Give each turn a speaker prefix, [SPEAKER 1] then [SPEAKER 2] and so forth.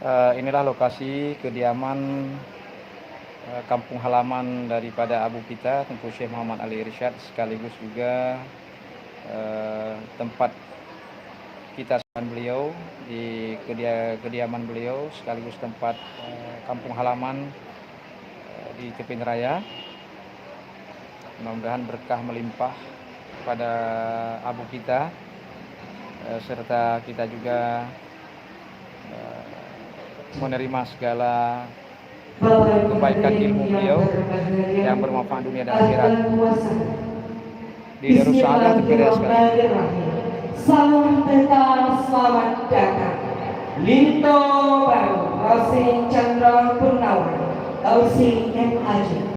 [SPEAKER 1] Inilah lokasi kediaman kampung halaman daripada abu kita, Tengku Syekh Muhammad Ali Irsyad, sekaligus juga tempat kita beliau di kediaman beliau, sekaligus tempat kampung halaman di Keping Raya. Mudah-mudahan berkah melimpah pada abu kita, serta kita juga menerima segala kebaikan ilmu beliau yang bermanfaat dunia dan akhirat. Di Darussalam terpilih sekali.
[SPEAKER 2] Salam tetap selamat datang. Linto Baru, Rosin Chandra Purnawan, Ausi M. Haji.